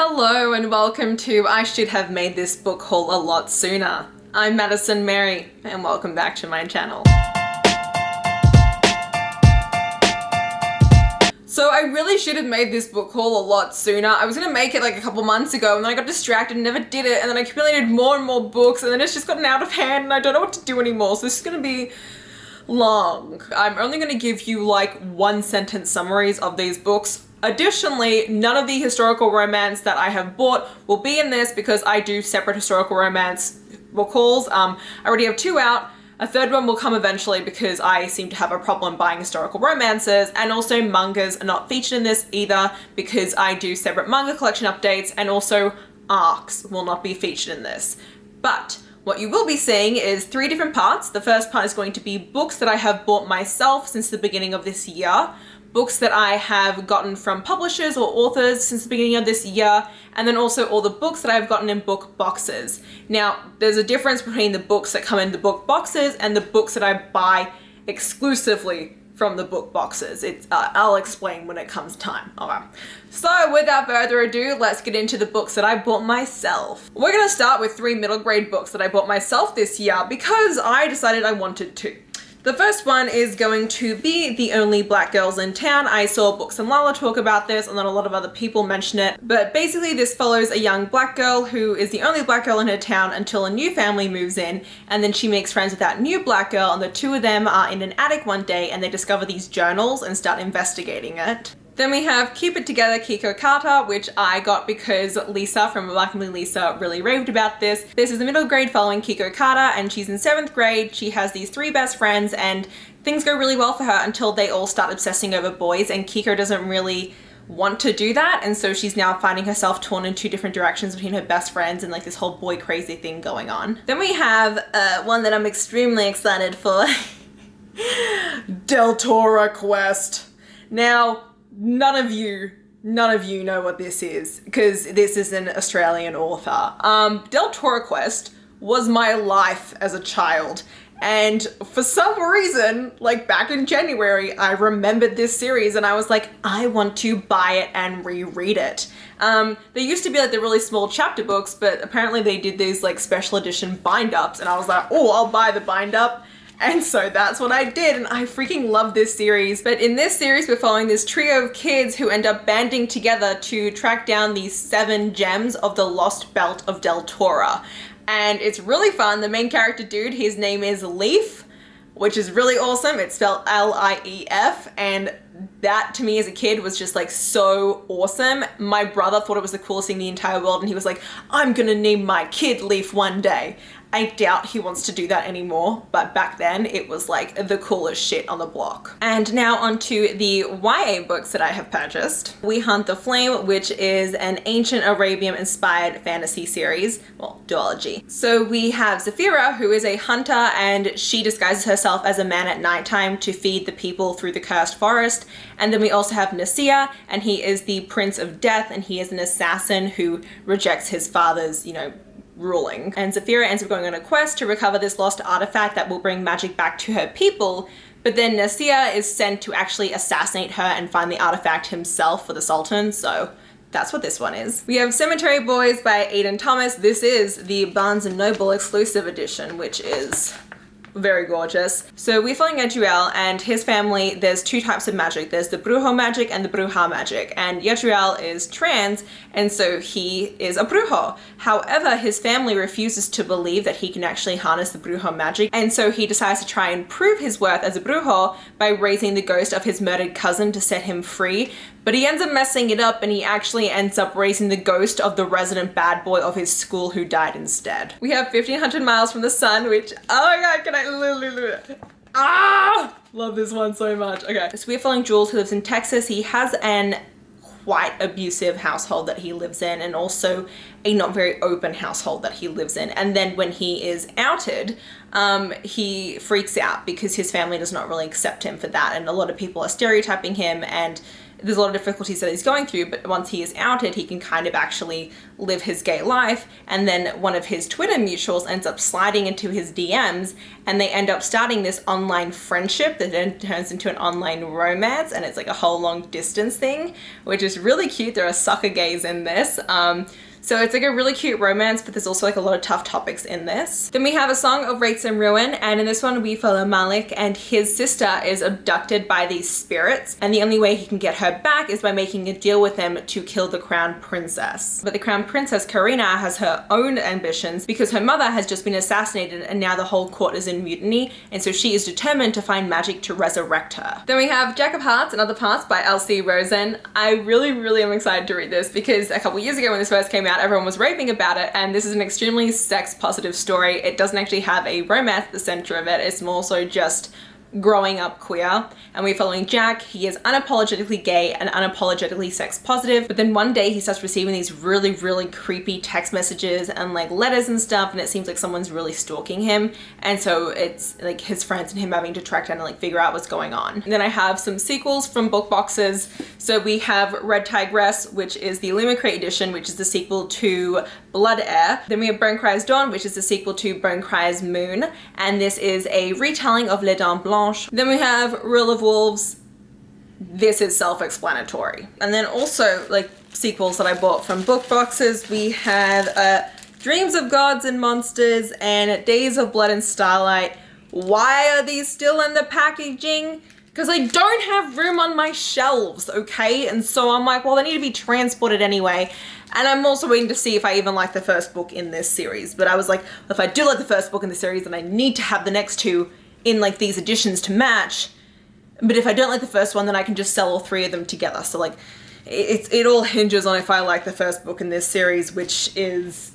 Hello and welcome to I Should Have Made This Book Haul a Lot Sooner. I'm Madison Mary and welcome back to my channel. So I really should have made this book haul a lot sooner. I was gonna make it like a couple months ago and then I got distracted and never did it, and then I accumulated more and more books and then it's just gotten out of hand and I don't know what to do anymore, so this is gonna be long. I'm only gonna give you like 1-sentence summaries of these books. Additionally, none of the historical romance that I have bought will be in this because I do separate historical romance book hauls. I already have 2 out. A third one will come eventually because I seem to have a problem buying historical romances, and also mangas are not featured in this either because I do separate manga collection updates, and also arcs will not be featured in this. But what you will be seeing is 3 different parts. The first part is going to be books that I have bought myself since the beginning of this year, books that I have gotten from publishers or authors since the beginning of this year, and then also all the books that I've gotten in book boxes. Now, there's a difference between the books that come in the book boxes and the books that I buy exclusively from the book boxes. I'll explain when it comes time. Okay. So without further ado, let's get into the books that I bought myself. We're gonna start with 3 middle grade books that I bought myself this year because I decided I wanted to. The first one is going to be The Only Black Girls in Town. I saw Books and Lala talk about this and then a lot of other people mention it. But basically this follows a young black girl who is the only black girl in her town until a new family moves in, and then she makes friends with that new black girl, and the 2 of them are in an attic one day and they discover these journals and start investigating it. Then we have Keep It Together, Kiko Carter, which I got because Lisa from Remarkably Lisa really raved about this. This is the middle grade following Kiko Carter, and she's in 7th grade. She has these 3 best friends and things go really well for her until they all start obsessing over boys, and Kiko doesn't really want to do that, and so she's now finding herself torn in 2 different directions between her best friends and like this whole boy crazy thing going on. Then we have one that I'm extremely excited for. Deltora Quest. Now, none of you know what this is because this is an Australian author. Deltora Quest was my life as a child, and for some reason, like back in January, I remembered this series and I was like, I want to buy it and reread it. They used to be like the really small chapter books, but apparently they did these like special edition bind-ups, and I was like, oh, I'll buy the bind-up. And so that's what I did, and I freaking love this series. But in this series, we're following this trio of kids who end up banding together to track down these 7 gems of the Lost Belt of Deltora. And it's really fun. The main character dude, his name is Leif, which is really awesome. It's spelled L-I-E-F, and that to me as a kid was just like so awesome. My brother thought it was the coolest thing in the entire world, and he was like, I'm gonna name my kid Leif one day. I doubt he wants to do that anymore, but back then it was like the coolest shit on the block. And now onto the YA books that I have purchased. We Hunt the Flame, which is an ancient Arabian inspired fantasy series, well, duology. So we have Zafira, who is a hunter, and she disguises herself as a man at nighttime to feed the people through the cursed forest. And then we also have Nasia, and he is the Prince of Death, and he is an assassin who rejects his father's, ruling. And Zafira ends up going on a quest to recover this lost artifact that will bring magic back to her people, but then Nasia is sent to actually assassinate her and find the artifact himself for the Sultan, so that's what this one is. We have Cemetery Boys by Aidan Thomas. This is the Barnes & Noble exclusive edition, which is very gorgeous. So we're following Yadriel and his family. There's 2 types of magic. There's the Brujo magic and the Bruja magic, and Yadriel is trans, and so he is a Brujo. However, his family refuses to believe that he can actually harness the Brujo magic, and so he decides to try and prove his worth as a Brujo by raising the ghost of his murdered cousin to set him free. But he ends up messing it up, and he actually ends up raising the ghost of the resident bad boy of his school who died instead. We have 1500 Miles from the Sun, which, oh my god, can I love this one so much. Okay, so we're following Jules, who lives in Texas. He has an quite abusive household that he lives in, and also a not very open household that he lives in. And then when he is outed, he freaks out because his family does not really accept him for that, and a lot of people are stereotyping him, and there's a lot of difficulties that he's going through, but once he is outed, he can kind of actually live his gay life. And then one of his Twitter mutuals ends up sliding into his DMs, and they end up starting this online friendship that then turns into an online romance, and it's like a whole long distance thing, which is really cute. There are sucker gays in this. So it's like a really cute romance, but there's also like a lot of tough topics in this. Then we have a song of Rates and Ruin, and in this one we follow Malik, and his sister is abducted by these spirits, and the only way he can get her back is by making a deal with them to kill the crown princess. But the crown princess, Karina, has her own ambitions because her mother has just been assassinated, and now the whole court is in mutiny, and so she is determined to find magic to resurrect her. Then we have Jack of Hearts and Other Parts by Elsie Rosen. I really am excited to read this because a couple years ago when this first came out, everyone was raving about it, and this is an extremely sex positive story. It doesn't actually have a romance at the center of it. It's more so just growing up queer, and we're following Jack. He is unapologetically gay and unapologetically sex positive, but then one day he starts receiving these really creepy text messages and like letters and stuff, and it seems like someone's really stalking him, and so it's like his friends and him having to track down and like figure out what's going on. And then I have some sequels from book boxes. So we have Red Tigress, which is the limerick edition, which is the sequel to Blood Heir. Then we have Bone Cries Dawn, which is the sequel to Bone Cries Moon, and this is a retelling of Les Dents Blanches. Then we have Rule of Wolves. This is self-explanatory. And then also like sequels that I bought from book boxes, we have Dreams of Gods and Monsters and Days of Blood and Starlight. Why are these still in the packaging? Because I don't have room on my shelves, okay? And so I'm like, well, they need to be transported anyway. And I'm also waiting to see if I even like the first book in this series. But I was like, if I do like the first book in the series, then I need to have the next two in like these editions to match. But if I don't like the first one, then I can just sell all three of them together. So like it all hinges on if I like the first book in this series, which is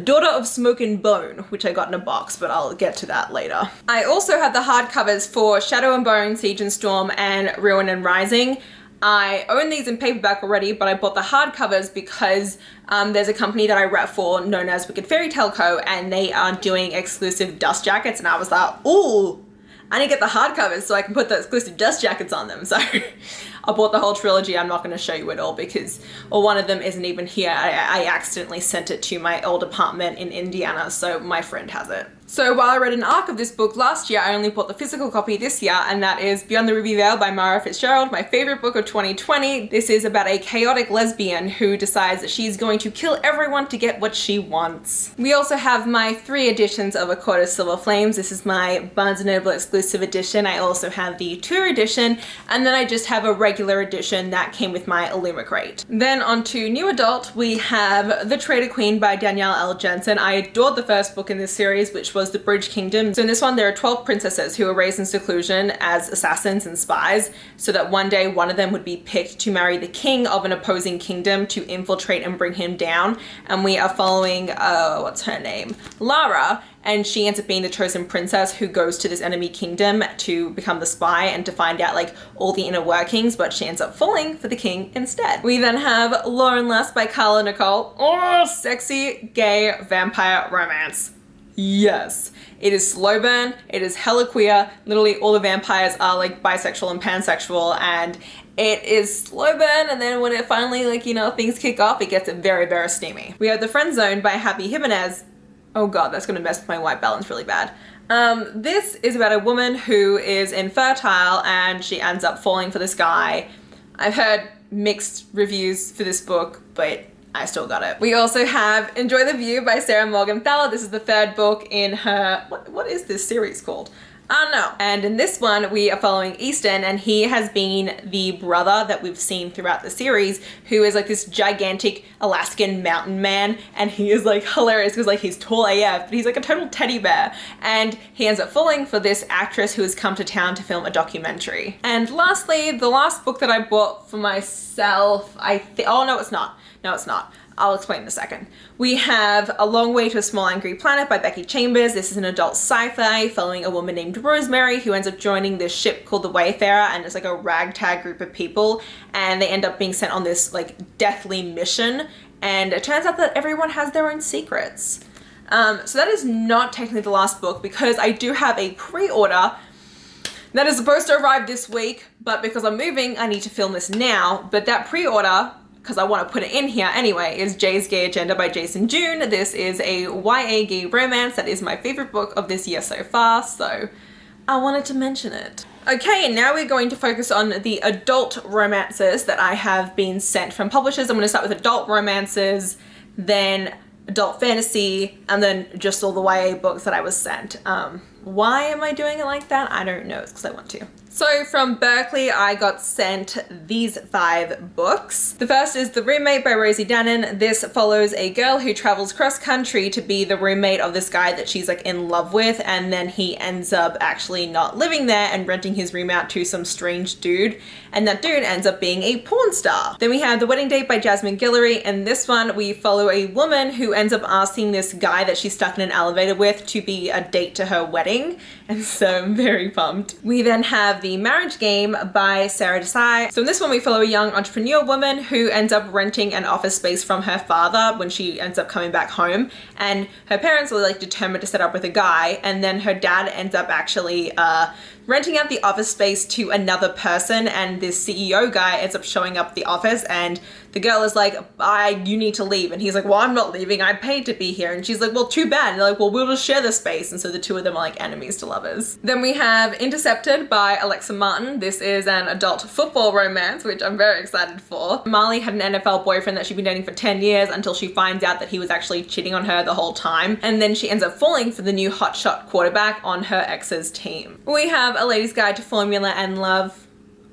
Daughter of Smoke and Bone, which I got in a box, but I'll get to that later. I also have the hardcovers for Shadow and Bone, Siege and Storm, and Ruin and Rising. I own these in paperback already, but I bought the hardcovers because there's a company that I rep for known as Wicked Fairy Tale Co, and they are doing exclusive dust jackets, and I was like, ooh, I need to get the hardcovers so I can put the exclusive dust jackets on them. So I bought the whole trilogy. I'm not going to show you it all because, well, one of them isn't even here. I accidentally sent it to my old apartment in Indiana, so my friend has it. So while I read an arc of this book last year, I only bought the physical copy this year, and that is Beyond the Ruby Veil by Mara Fitzgerald, my favorite book of 2020. This is about a chaotic lesbian who decides that she's going to kill everyone to get what she wants. We also have my 3 editions of A Court of Silver Flames. This is my Barnes & Noble exclusive edition. I also have the tour edition, and then I just have a regular edition that came with my Illuma crate. Then on to new adult, we have The Traitor Queen by Danielle L. Jensen. I adored the first book in this series, which was The Bridge Kingdom. So in this one, there are 12 princesses who are raised in seclusion as assassins and spies, so that one day one of them would be picked to marry the king of an opposing kingdom to infiltrate and bring him down. And we are following, what's her name? Lara, and she ends up being the chosen princess who goes to this enemy kingdom to become the spy and to find out like all the inner workings, but she ends up falling for the king instead. We then have Lauren Less by Carla Nicole. Oh, sexy gay vampire romance. Yes, it is slow burn, it is hella queer, literally all the vampires are like bisexual and pansexual, and it is slow burn, and then when it finally like, you know, things kick off, it gets very steamy. We have The Friend Zone by Happy Jimenez. Oh god, that's gonna mess with my white balance really bad. This is about a woman who is infertile and she ends up falling for this guy. I've heard mixed reviews for this book, but I still got it. We also have Enjoy the View by Sarah Morgenthaler. This is the 3rd book in her, what is this series called? I don't know. And in this one, we are following Easton, and he has been the brother that we've seen throughout the series, who is like this gigantic Alaskan mountain man, and he is like hilarious because like he's tall AF, but he's like a total teddy bear. And he ends up falling for this actress who has come to town to film a documentary. And lastly, the last book that I bought for myself, oh no, it's not. No, it's not. I'll explain in a second. We have A Long Way to a Small Angry Planet by Becky Chambers. This is an adult sci-fi following a woman named Rosemary who ends up joining this ship called the Wayfarer, and it's like a ragtag group of people, and they end up being sent on this like deathly mission, and it turns out that everyone has their own secrets. So that is not technically the last book because I do have a pre-order That is supposed to arrive this week, but because I'm moving, I need to film this now. But that pre-order, because I want to put it in here anyway, is Jay's Gay Agenda by Jason June. This is a YA gay romance that is my favorite book of this year so far, so I wanted to mention it. Okay, and now we're going to focus on the adult romances that I have been sent from publishers. I'm going to start with adult romances, then adult fantasy, and then just all the YA books that I was sent. Why am I doing it like that? I don't know. It's because I want to. So from Berkeley, I got sent these 5 books. The first is The Roommate by Rosie Dannon. This follows a girl who travels cross country to be the roommate of this guy that she's like in love with, and then he ends up actually not living there and renting his room out to some strange dude, and that dude ends up being a porn star. Then we have The Wedding Date by Jasmine Guillory, and this one we follow a woman who ends up asking this guy that she's stuck in an elevator with to be a date to her wedding, and so I'm very pumped. We then have The Marriage Game by Sarah Desai. So in this one we follow a young entrepreneur woman who ends up renting an office space from her father when she ends up coming back home, and her parents are like determined to set up with a guy, and then her dad ends up actually renting out the office space to another person, and this CEO guy ends up showing up at the office, and the girl is like, you need to leave. And he's like, well, I'm not leaving. I paid to be here. And she's like, well, too bad. And they're like, well, we'll just share the space. And so the two of them are like enemies to lovers. Then we have Intercepted by Alexa Martin. This is an adult football romance, which I'm very excited for. Marley had an NFL boyfriend that she'd been dating for 10 years until she finds out that he was actually cheating on her the whole time. And then she ends up falling for the new hotshot quarterback on her ex's team. We have A Lady's Guide to Formula and Love.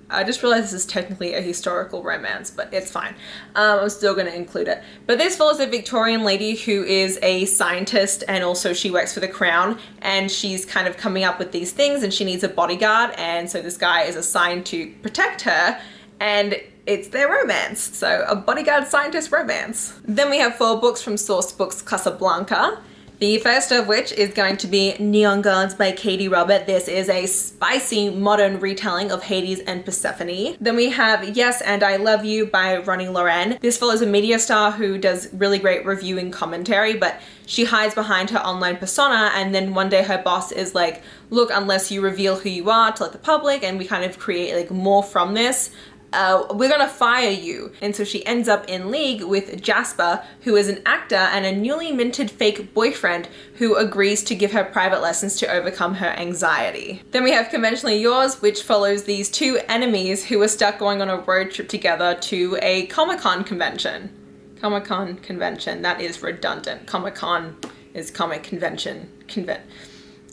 I just realized this is technically a historical romance, but it's fine. I'm still going to include it. But this follows a Victorian lady who is a scientist, and also she works for the crown, and she's kind of coming up with these things, and she needs a bodyguard, and so this guy is assigned to protect her, and it's their romance. So a bodyguard scientist romance. Then we have 4 books from Source Books Casablanca. The first of which is going to be Neon Gods by Katie Robert. This is a spicy modern retelling of Hades and Persephone. Then we have Yes and I Love You by Ronnie Loren. This follows a media star who does really great reviewing commentary, but she hides behind her online persona, and then one day her boss is like, look, unless you reveal who you are to like the public, and we kind of create like more from this, we're gonna fire you. And so she ends up in league with Jasper, who is an actor and a newly minted fake boyfriend who agrees to give her private lessons to overcome her anxiety. Then we have Conventionally Yours, which follows these 2 enemies who are stuck going on a road trip together to a Comic-Con convention. Comic-Con convention, that is redundant. Comic-Con is comic convention.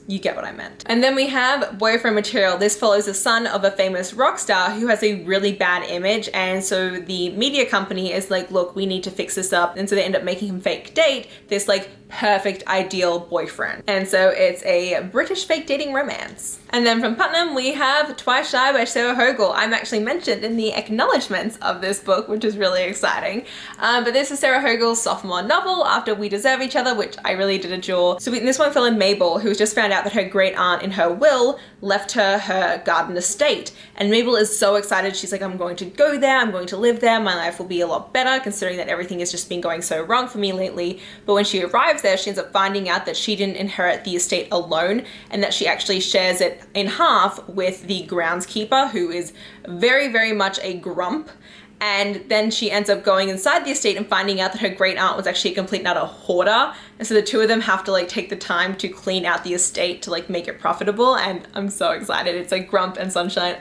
You get what I meant. And then we have Boyfriend Material. This follows the son of a famous rock star who has a really bad image, and so the media company is like, look, we need to fix this up. And so they end up making him fake date this like perfect ideal boyfriend. And so it's a British fake dating romance. And then from Putnam we have Twice Shy by Sarah Hogel. I'm actually mentioned in the acknowledgements of this book, which is really exciting. But this is Sarah Hogel's sophomore novel after We Deserve Each Other, which I really did adore. So this one fell in Mabel, who's just found out that her great aunt in her will left her garden estate. And Mabel is so excited. She's like, I'm going to go there, I'm going to live there, my life will be a lot better considering that everything has just been going so wrong for me lately. But when she arrives there, she ends up finding out that she didn't inherit the estate alone, and that she actually shares it in half with the groundskeeper, who is very, very much a grump. And then she ends up going inside the estate and finding out that her great aunt was actually a complete and utter hoarder. And so the two of them have to like take the time to clean out the estate to like make it profitable. And I'm so excited. It's like Grump and Sunshine.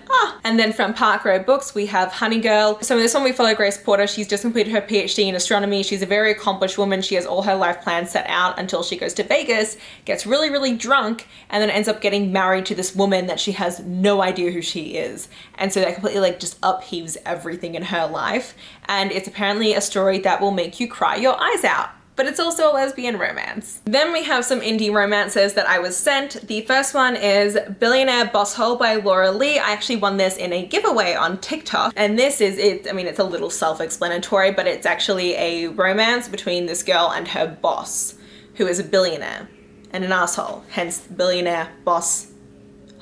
And then from Park Row Books, we have Honey Girl. So in this one, we follow Grace Porter. She's just completed her PhD in astronomy. She's a very accomplished woman. She has all her life plans set out until she goes to Vegas, gets really, really drunk, and then ends up getting married to this woman that she has no idea who she is. And so that completely like just upheaves everything in her life. And it's apparently a story that will make you cry your eyes out. But it's also a lesbian romance. Then we have some indie romances that I was sent. The first one is Billionaire Boss Hole by Laura Lee. I actually won this in a giveaway on TikTok. And this is it. I mean, it's a little self-explanatory, but it's actually a romance between this girl and her boss, who is a billionaire and an asshole. Hence, Billionaire Boss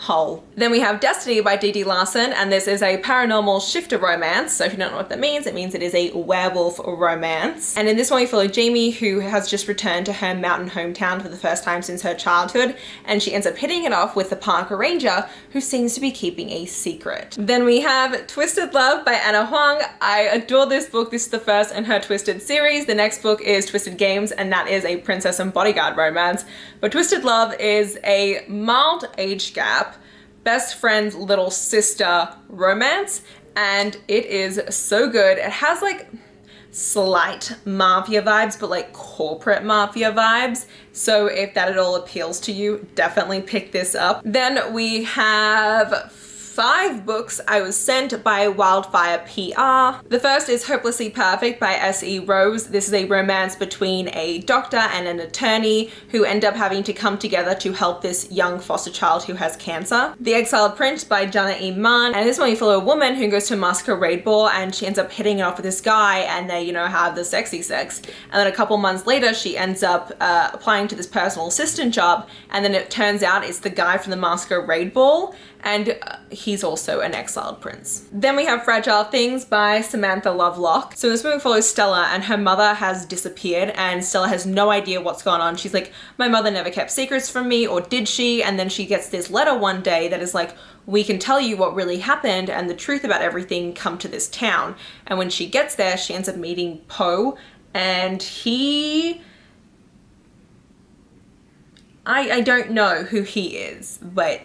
hole. Then we have Destiny by D.D. Larson, and this is a paranormal shifter romance. So if you don't know what that means, it means it is a werewolf romance. And in this one we follow Jamie, who has just returned to her mountain hometown for the first time since her childhood, and she ends up hitting it off with the park ranger, who seems to be keeping a secret. Then we have Twisted Love by Anna Huang. I adore this book. This is the first in her Twisted series. The next book is Twisted Games, and that is a princess and bodyguard romance. But Twisted Love is a mild age gap, best friend's little sister romance, and it is so good. It has like slight mafia vibes, but like corporate mafia vibes. So if that at all appeals to you, definitely pick this up. Then we have 5 books I was sent by Wildfire PR. The first is Hopelessly Perfect by S.E. Rose. This is a romance between a doctor and an attorney who end up having to come together to help this young foster child who has cancer. The Exiled Prince by Janna Iman. And this one you follow a woman who goes to a masquerade ball, and she ends up hitting it off with this guy, and they, you know, have the sexy sex. And then a couple months later, she ends up applying to this personal assistant job, and then it turns out it's the guy from the masquerade ball, and he's also an exiled prince. Then we have Fragile Things by Samantha Lovelock. So this movie follows Stella, and her mother has disappeared, and Stella has no idea what's going on. She's like, my mother never kept secrets from me, or did she? And then she gets this letter one day that is like, we can tell you what really happened and the truth about everything, come to this town. And when she gets there, she ends up meeting Poe, and I don't know who he is, but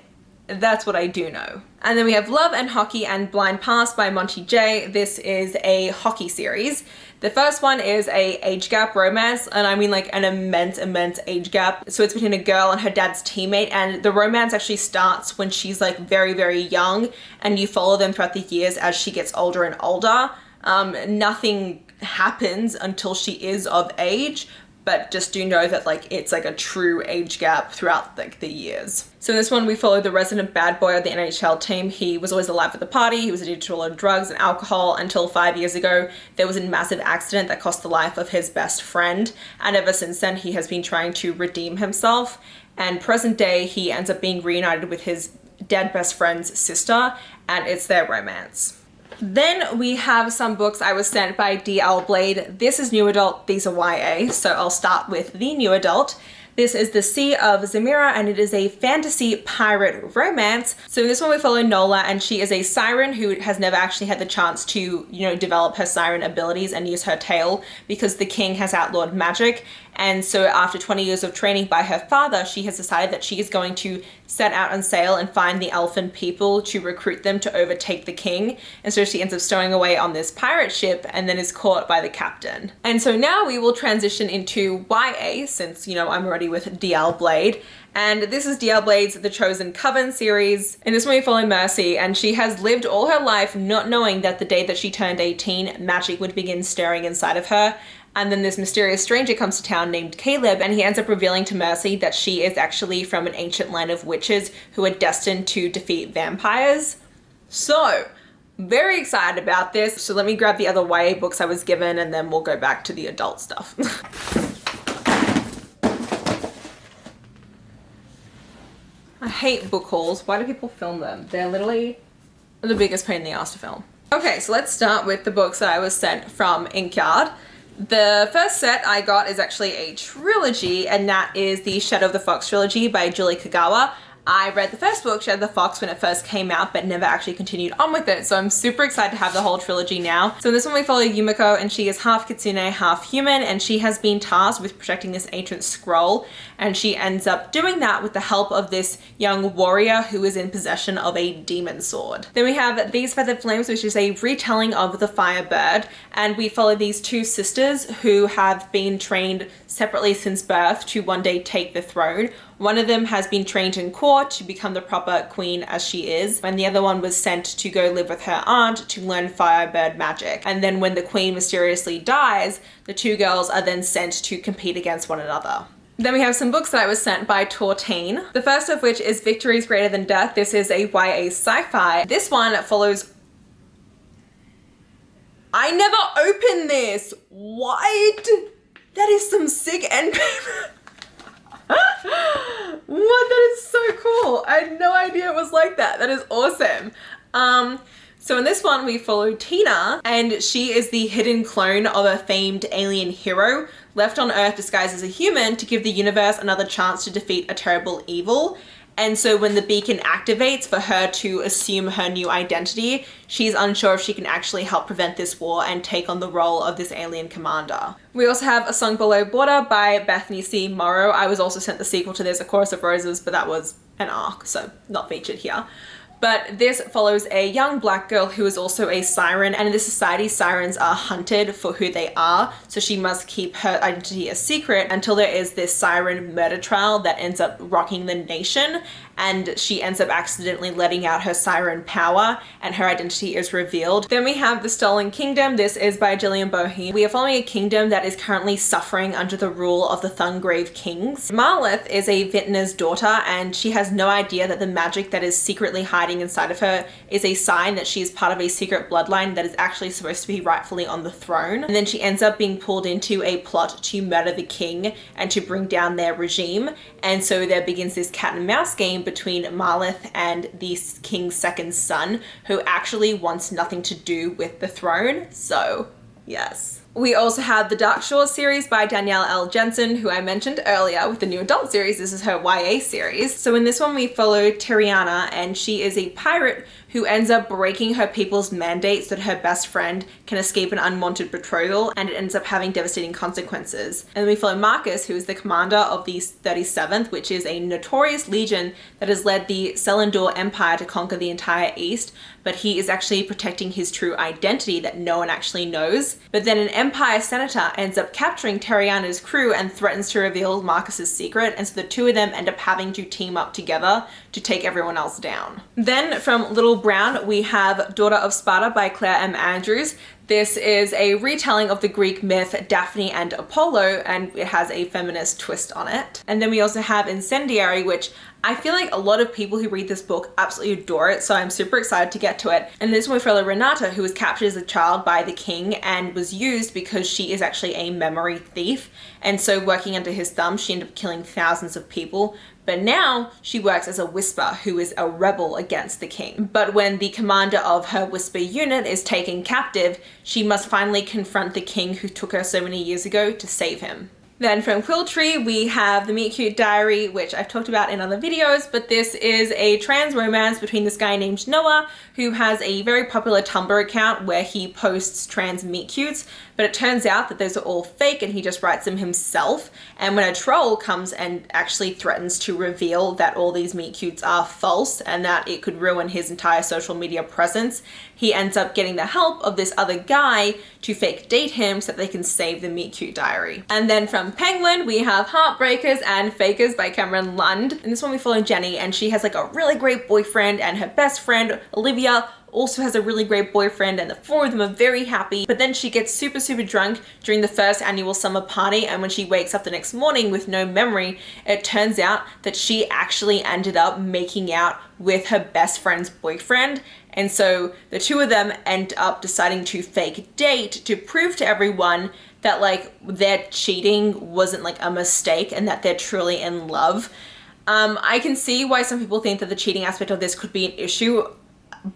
that's what I do know. And then we have Love and Hockey and Blind Pass by Monty J. This is a hockey series. The first one is a age gap romance, and I mean like an immense age gap. So it's between a girl and her dad's teammate, and the romance actually starts when she's like very young, and you follow them throughout the years as she gets older and older. Nothing happens until she is of age, but just do know that like it's like a true age gap throughout like the years. So in this one we followed the resident bad boy of the NHL team. He was always the life of the party. He was addicted to a lot of drugs and alcohol until 5 years ago there was a massive accident that cost the life of his best friend, and ever since then he has been trying to redeem himself, and present day he ends up being reunited with his dead best friend's sister, and it's their romance. Then we have some books I was sent by D.L. Blade. This is new adult, these are YA, so I'll start with the new adult. This is The Sea of Zamira, and it is a fantasy pirate romance. So in this one we follow Nola, and she is a siren who has never actually had the chance to, you know, develop her siren abilities and use her tail because the king has outlawed magic. And so after 20 years of training by her father, she has decided that she is going to set out on sail and find the elfin people to recruit them to overtake the king. And so she ends up stowing away on this pirate ship and then is caught by the captain. And so now we will transition into YA, since, you know, I'm already with D.L. Blade. And this is D.L. Blade's The Chosen Coven series. In this one we follow Mercy, and she has lived all her life not knowing that the day that she turned 18, magic would begin stirring inside of her. And then this mysterious stranger comes to town named Caleb, and he ends up revealing to Mercy that she is actually from an ancient line of witches who are destined to defeat vampires. So, very excited about this. So let me grab the other YA books I was given, and then we'll go back to the adult stuff. I hate book hauls. Why do people film them? They're literally the biggest pain in the ass to film. Okay, so let's start with the books that I was sent from Inquires. The first set I got is actually a trilogy, and that is the Shadow of the Fox trilogy by Julie Kagawa. I read the first book, Shadow of the Fox, when it first came out, but never actually continued on with it, so I'm super excited to have the whole trilogy now. So in this one we follow Yumiko, and she is half kitsune, half human, and she has been tasked with protecting this ancient scroll, and she ends up doing that with the help of this young warrior who is in possession of a demon sword. Then we have These Feathered Flames, which is a retelling of The Firebird, and we follow these two sisters who have been trained separately since birth to one day take the throne. One of them has been trained in court to become the proper queen as she is, and the other one was sent to go live with her aunt to learn firebird magic. And then when the queen mysteriously dies, the two girls are then sent to compete against one another. Then we have some books that I was sent by Tortane. The first of which is Victory is Greater Than Death. This is a YA sci-fi. This one follows... I never opened this! What? That is some sick end paper. What? That is so cool. I had no idea it was like that. That is awesome. So in this one, we follow Tina, and she is the hidden clone of a famed alien hero left on Earth disguised as a human to give the universe another chance to defeat a terrible evil. And so when the beacon activates for her to assume her new identity, she's unsure if she can actually help prevent this war and take on the role of this alien commander. We also have A Song Below Border by Bethany C. Morrow. I was also sent the sequel to this, A Chorus of Roses, but that was an arc, so not featured here. But this follows a young black girl who is also a siren, and in this society, sirens are hunted for who they are, so she must keep her identity a secret until there is this siren murder trial that ends up rocking the nation, and she ends up accidentally letting out her siren power, and her identity is revealed. Then we have The Stolen Kingdom. This is by Gillian Boheim. We are following a kingdom that is currently suffering under the rule of the Thungrave Kings. Marlith is a vintner's daughter, and she has no idea that the magic that is secretly hiding inside of her is a sign that she is part of a secret bloodline that is actually supposed to be rightfully on the throne. And then she ends up being pulled into a plot to murder the king and to bring down their regime. And so there begins this cat and mouse game between Marlith and the king's second son, who actually wants nothing to do with the throne. So yes. We also have the Dark Shore series by Danielle L. Jensen, who I mentioned earlier with the new adult series. This is her YA series. So in this one, we follow Tiriana, and she is a pirate who ends up breaking her people's mandates so that her best friend can escape an unwanted betrothal, and it ends up having devastating consequences. And then we follow Marcus, who is the commander of the 37th, which is a notorious legion that has led the Selendor Empire to conquer the entire East, but he is actually protecting his true identity that no one actually knows. But then an Empire senator ends up capturing Tariana's crew and threatens to reveal Marcus's secret, and so the two of them end up having to team up together to take everyone else down. Then from Little Brown, we have Daughter of Sparta by Claire M. Andrews. This is a retelling of the Greek myth Daphne and Apollo, and it has a feminist twist on it. And then we also have Incendiary, which I feel like a lot of people who read this book absolutely adore it, so I'm super excited to get to it. And this one we follow Renata, who was captured as a child by the king and was used because she is actually a memory thief. And so working under his thumb, she ended up killing thousands of people. But now she works as a Whisper, who is a rebel against the king. But when the commander of her Whisper unit is taken captive, she must finally confront the king who took her so many years ago to save him. Then from Quiltree, we have The Meet Cute Diary, which I've talked about in other videos, but this is a trans romance between this guy named Noah, who has a very popular Tumblr account where he posts trans meet cutes, but it turns out that those are all fake and he just writes them himself. And when a troll comes and actually threatens to reveal that all these meet cutes are false and that it could ruin his entire social media presence, he ends up getting the help of this other guy to fake date him so that they can save the Meet Cute Diary. And then from Penguin, we have Heartbreakers and Fakers by Cameron Lund. In this one, we follow Jenny, and she has like a really great boyfriend, and her best friend, Olivia, also has a really great boyfriend, and the four of them are very happy. But then she gets super drunk during the first annual summer party, and when she wakes up the next morning with no memory, it turns out that she actually ended up making out with her best friend's boyfriend. And so the two of them end up deciding to fake date to prove to everyone that like their cheating wasn't like a mistake and that they're truly in love. I can see why some people think that the cheating aspect of this could be an issue,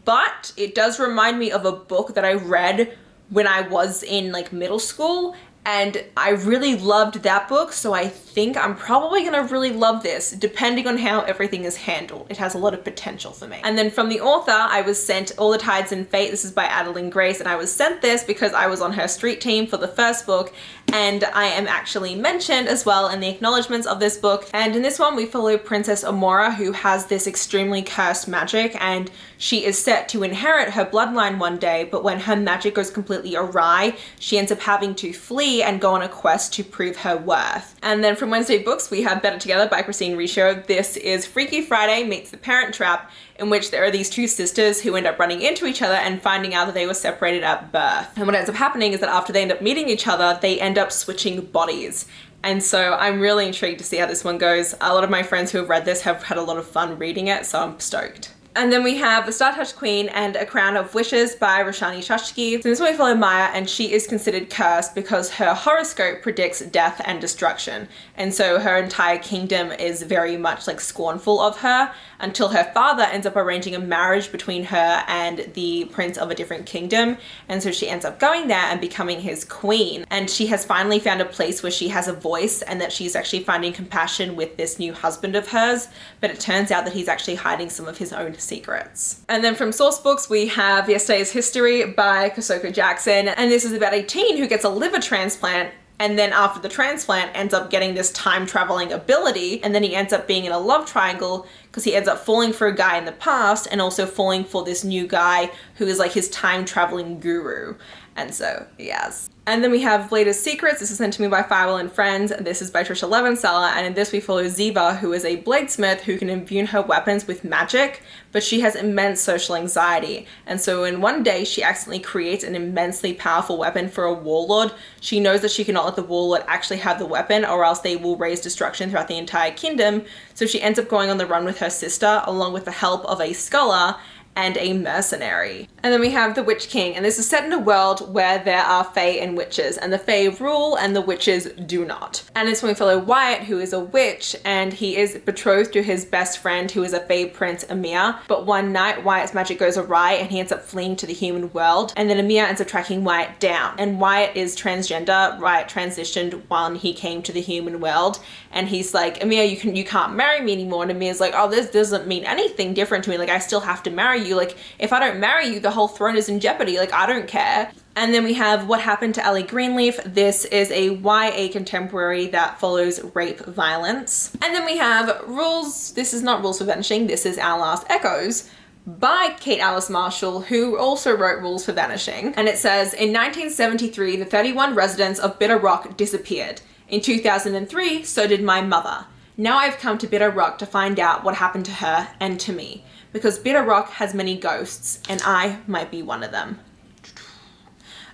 but it does remind me of a book that I read when I was in like middle school, and I really loved that book, so I think I'm probably gonna really love this, depending on how everything is handled. It has a lot of potential for me. And then from the author, I was sent All the Tides in Fate. This is by Adeline Grace, and I was sent this because I was on her street team for the first book, and I am actually mentioned as well in the acknowledgements of this book. And in this one, we follow Princess Amora, who has this extremely cursed magic, and she is set to inherit her bloodline one day, but when her magic goes completely awry, she ends up having to flee and go on a quest to prove her worth. And then from Wednesday Books, we have Better Together by Christine Richaud. This is Freaky Friday meets The Parent Trap, in which there are these two sisters who end up running into each other and finding out that they were separated at birth. And what ends up happening is that after they end up meeting each other, they end up switching bodies. And so I'm really intrigued to see how this one goes. A lot of my friends who have read this have had a lot of fun reading it, so I'm stoked. And then we have The Star-Touched Queen and A Crown of Wishes by Roshani Chachki. So this one we follow Maya, and she is considered cursed because her horoscope predicts death and destruction. And so her entire kingdom is very much like scornful of her until her father ends up arranging a marriage between her and the prince of a different kingdom. And so she ends up going there and becoming his queen. And she has finally found a place where she has a voice and that she's actually finding compassion with this new husband of hers. But it turns out that he's actually hiding some of his own secrets. And then from source books, we have Yesterday's History by Kosoko Jackson. And this is about a teen who gets a liver transplant, and then after the transplant ends up getting this time traveling ability, and then he ends up being in a love triangle because he ends up falling for a guy in the past and also falling for this new guy who is like his time traveling guru. And so, yes. And then we have Blader's Secrets. This is sent to me by Firewall and Friends. This is by Trisha Levenseller, and in this we follow Ziva, who is a bladesmith who can imbue her weapons with magic, but she has immense social anxiety. And so in one day, she accidentally creates an immensely powerful weapon for a warlord. She knows that she cannot let the warlord actually have the weapon, or else they will raise destruction throughout the entire kingdom. So she ends up going on the run with her sister, along with the help of a scholar and a mercenary. And then we have The Witch King, and this is set in a world where there are fae and witches, and the fae rule and the witches do not. And it's when we follow Wyatt, who is a witch, and he is betrothed to his best friend, who is a fae prince, Amir. But one night, Wyatt's magic goes awry and he ends up fleeing to the human world, and then Amir ends up tracking Wyatt down. And Wyatt is transgender. Wyatt transitioned when he came to the human world, and he's like, Amir, you can't marry me anymore. And Amir's like, oh, this doesn't mean anything different to me. Like, I still have to marry you. Like, if I don't marry you, the whole throne is in jeopardy. Like, I don't care. And then we have What Happened to Ellie Greenleaf. This is a YA contemporary that follows rape violence. And then we have Rules. This is not Rules for Vanishing. This is Our Last Echoes by Kate Alice Marshall, who also wrote Rules for Vanishing. And it says, in 1973, the 31 residents of Bitter Rock disappeared. In 2003, so did my mother. Now I've come to Bitter Rock to find out what happened to her and to me, because Bitter Rock has many ghosts, and I might be one of them.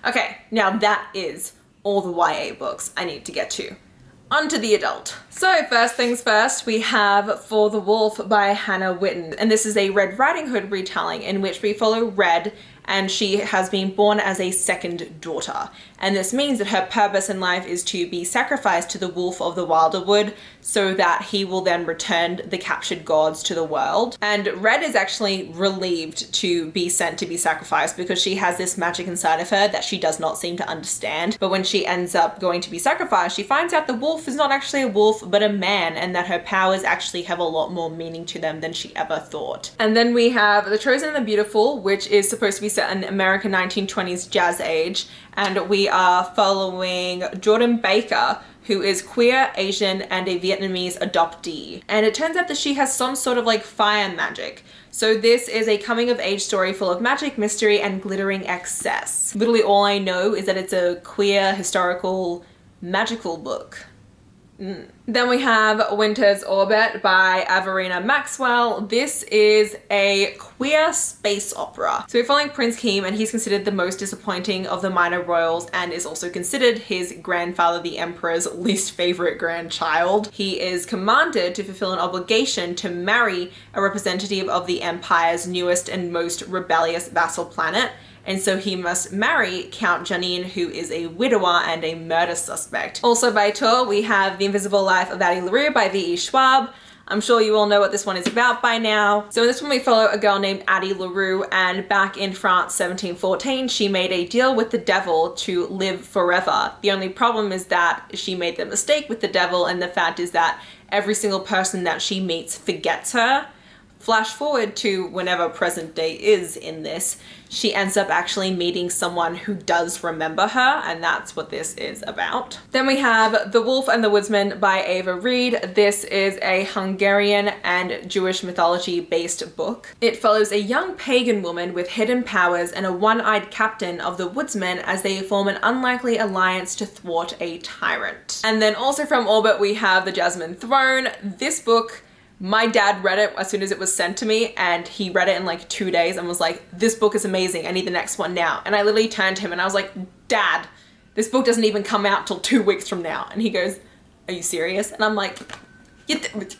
Okay, now that is all the YA books I need to get to. On to the adult. So first things first, we have For the Wolf by Hannah Whitten, and this is a Red Riding Hood retelling in which we follow Red, and she has been born as a second daughter. And this means that her purpose in life is to be sacrificed to the wolf of the wilder wood so that he will then return the captured gods to the world. And Red is actually relieved to be sent to be sacrificed because she has this magic inside of her that she does not seem to understand. But when she ends up going to be sacrificed, she finds out the wolf is not actually a wolf, but a man, and that her powers actually have a lot more meaning to them than she ever thought. And then we have The Chosen and the Beautiful, which is supposed to be set in American 1920s jazz age, and we are following Jordan Baker, who is queer, Asian, and a Vietnamese adoptee. And it turns out that she has some sort of like fire magic. So this is a coming of age story full of magic, mystery, and glittering excess. Literally all I know is that it's a queer, historical, magical book. Then we have Winter's Orbit by Averina Maxwell. This is a queer space opera. So we're following Prince Keem, and he's considered the most disappointing of the minor royals and is also considered his grandfather, the emperor's least favorite grandchild. He is commanded to fulfill an obligation to marry a representative of the empire's newest and most rebellious vassal planet. And so he must marry Count Janine, who is a widower and a murder suspect. Also by Tor, we have The Invisible Life of Addie LaRue by V.E. Schwab. I'm sure you all know what this one is about by now. So in this one we follow a girl named Addie LaRue, and back in France 1714 she made a deal with the devil to live forever. The only problem is that she made the mistake with the devil, and the fact is that every single person that she meets forgets her. Flash forward to whenever present day is in this, she ends up actually meeting someone who does remember her, and that's what this is about. Then we have The Wolf and the Woodsman by Ava Reed. This is a Hungarian and Jewish mythology based book. It follows a young pagan woman with hidden powers and a one-eyed captain of the Woodsmen as they form an unlikely alliance to thwart a tyrant. And then also from Orbit we have The Jasmine Throne. This book, my dad read it as soon as it was sent to me, and he read it in like 2 days and was like, this book is amazing, I need the next one now. And I literally turned to him and I was like, Dad, this book doesn't even come out till 2 weeks from now. And he goes, are you serious? And I'm like,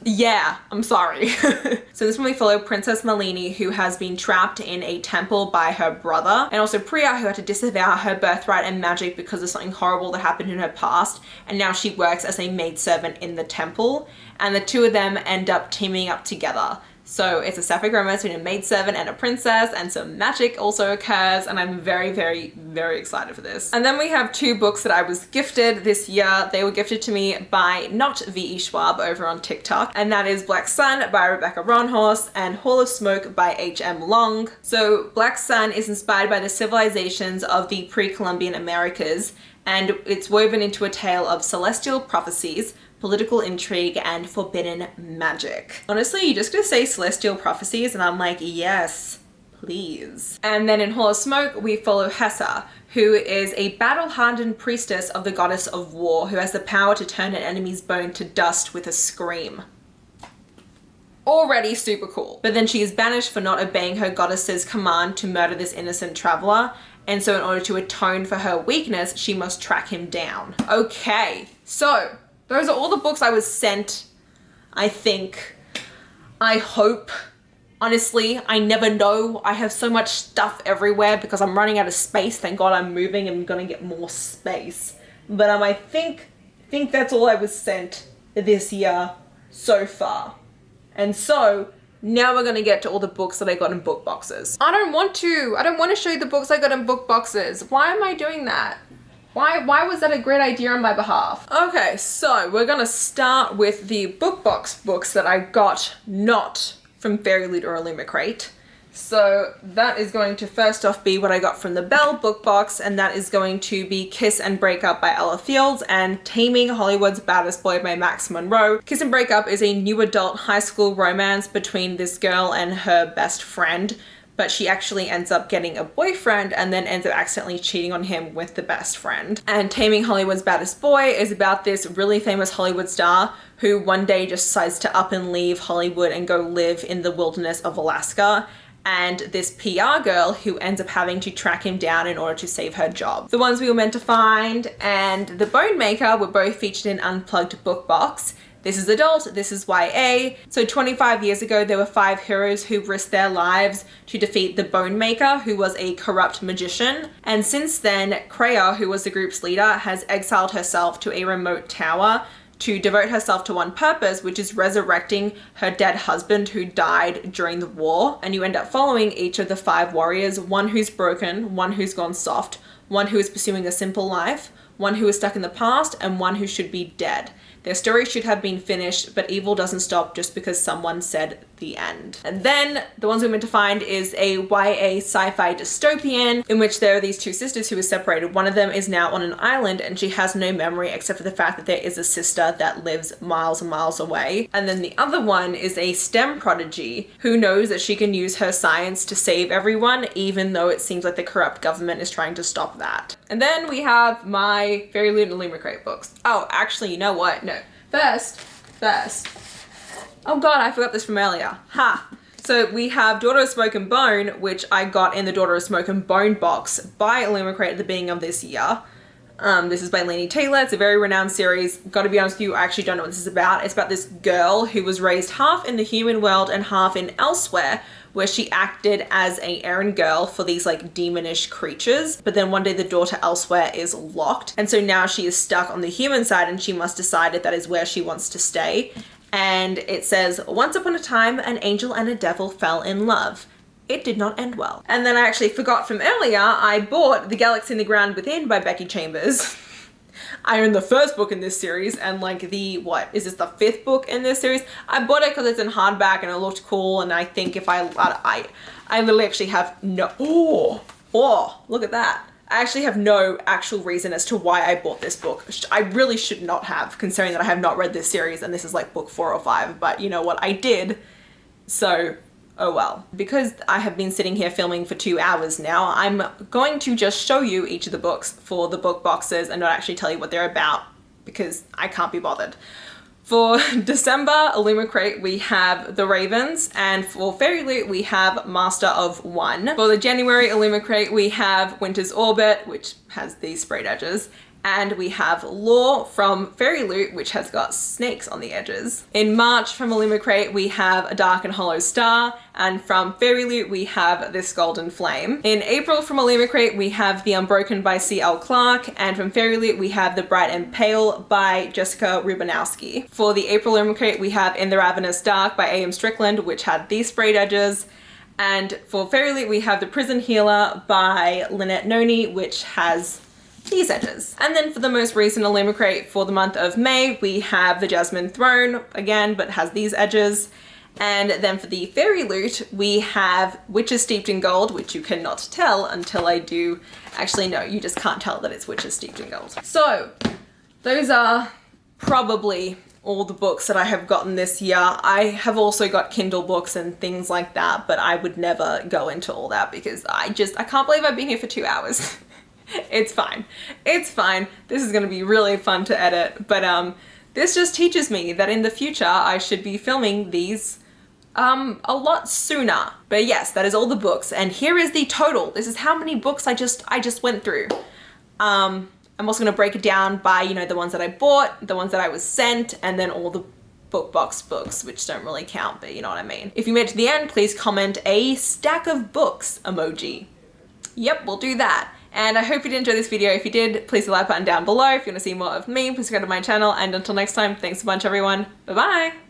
Yeah, I'm sorry. So this one we follow Princess Malini, who has been trapped in a temple by her brother, and also Priya, who had to disavow her birthright and magic because of something horrible that happened in her past, and now she works as a maidservant in the temple, and the two of them end up teaming up together. So it's a sapphic romance between a maidservant and a princess, and some magic also occurs, and I'm very, very, very excited for this. And then we have two books that I was gifted this year. They were gifted to me by not V.E. Schwab over on TikTok, and that is Black Sun by Rebecca Ronhorst and Hall of Smoke by H.M. Long. So Black Sun is inspired by the civilizations of the pre-Columbian Americas, and it's woven into a tale of celestial prophecies, political intrigue, and forbidden magic. Honestly, you just gonna say celestial prophecies and I'm like, yes, please. And then in Hall of Smoke, we follow Hessa, who is a battle-hardened priestess of the goddess of war, who has the power to turn an enemy's bone to dust with a scream. Already super cool. But then she is banished for not obeying her goddess's command to murder this innocent traveler, and so in order to atone for her weakness, she must track him down. Okay, so those are all the books I was sent, I think. I hope. Honestly, I never know. I have so much stuff everywhere because I'm running out of space. Thank God I'm moving and I'm gonna get more space. But I think that's all I was sent this year so far. And so now we're gonna get to all the books that I got in book boxes. I don't want to show you the books I got in book boxes. Why am I doing that? Why was that a great idea on my behalf? Okay, so we're gonna start with the book box books that I got not from Fairy Loot or Illumicrate. So that is going to first off be what I got from the Bell book box, and that is going to be Kiss and Break Up by Ella Fields and Taming Hollywood's Baddest Boy by Max Monroe. Kiss and Break Up is a new adult high school romance between this girl and her best friend, but she actually ends up getting a boyfriend and then ends up accidentally cheating on him with the best friend. And Taming Hollywood's Baddest Boy is about this really famous Hollywood star who one day just decides to up and leave Hollywood and go live in the wilderness of Alaska, and this PR girl who ends up having to track him down in order to save her job. The Ones We Were Meant to Find and The Bone Maker were both featured in Unplugged Book Box. This is adult, this is YA. So 25 years ago, there were 5 heroes who risked their lives to defeat the Bone Maker, who was a corrupt magician. And since then, Kreia, who was the group's leader, has exiled herself to a remote tower to devote herself to one purpose, which is resurrecting her dead husband who died during the war. And you end up following each of the 5 warriors, one who's broken, one who's gone soft, one who is pursuing a simple life, one who is stuck in the past, and one who should be dead. Their story should have been finished, but evil doesn't stop just because someone said the end. And then The Ones We're Meant to Find is a YA sci-fi dystopian in which there are these 2 sisters who are separated. One of them is now on an island and she has no memory except for the fact that there is a sister that lives miles and miles away. And then the other one is a STEM prodigy who knows that she can use her science to save everyone, even though it seems like the corrupt government is trying to stop that. And then we have my Fairy Loot and Illumicrate books. Oh, actually, you know what? No. First. Oh God, I forgot this from earlier. Ha! So we have Daughter of Smoke and Bone, which I got in the Daughter of Smoke and Bone box by Illumicrate at the beginning of this year. This is by Laini Taylor. It's a very renowned series. Gotta be honest with you, I actually don't know what this is about. It's about this girl who was raised half in the human world and half in Elsewhere, where she acted as an errand girl for these like demonish creatures. But then one day the door to Elsewhere is locked. And so now she is stuck on the human side and she must decide if that is where she wants to stay. And it says, once upon a time, an angel and a devil fell in love. It did not end well. And then I actually forgot from earlier, I bought The Galaxy in the Ground Within by Becky Chambers. I own the first book in this series and like the, what, is this the 5th book in this series? I bought it because it's in hardback and it looked cool, and I think if I literally actually have no, oh, look at that. I actually have no actual reason as to why I bought this book. I really should not have, considering that I have not read this series and this is like book 4 or 5, but you know what, I did. So, oh well. Because I have been sitting here filming for 2 hours now, I'm going to just show you each of the books for the book boxes and not actually tell you what they're about because I can't be bothered. For December Illumicrate, we have The Ravens, and for Fairy Loot, we have Master of One. For the January Illumicrate, we have Winter's Orbit, which has these sprayed edges, And we have Lore from Fairy Loot, which has got snakes on the edges. In March from Illumicrate, we have A Dark and Hollow Star, and from Fairy Loot, we have This Golden Flame. In April from Illumicrate, we have The Unbroken by C.L. Clarke, and from Fairy Loot, we have The Bright and Pale by Jessica Rubinowski. For the April Illumicrate, we have In the Ravenous Dark by A.M. Strickland, which had these sprayed edges. And for Fairy Loot, we have The Prison Healer by Lynette Noni, which has these edges. And then for the most recent Illumicrate for the month of May, we have the Jasmine Throne, again, but has these edges. And then for the Fairy Loot, we have Witches Steeped in Gold, which you cannot tell until I do. Actually, no, you just can't tell that it's Witches Steeped in Gold. So those are probably all the books that I have gotten this year. I have also got Kindle books and things like that, but I would never go into all that because I can't believe I've been here for 2 hours. It's fine. It's fine. This is going to be really fun to edit, but this just teaches me that in the future I should be filming these a lot sooner. But yes, that is all the books, and here is the total. This is how many books I just went through. I'm also going to break it down by, you know, the ones that I bought, the ones that I was sent, and then all the book box books, which don't really count, but you know what I mean. If you made it to the end, please comment a stack of books emoji. Yep, we'll do that. And I hope you did enjoy this video. If you did, please hit the like button down below. If you want to see more of me, please go to my channel. And until next time, thanks a bunch, everyone. Bye-bye.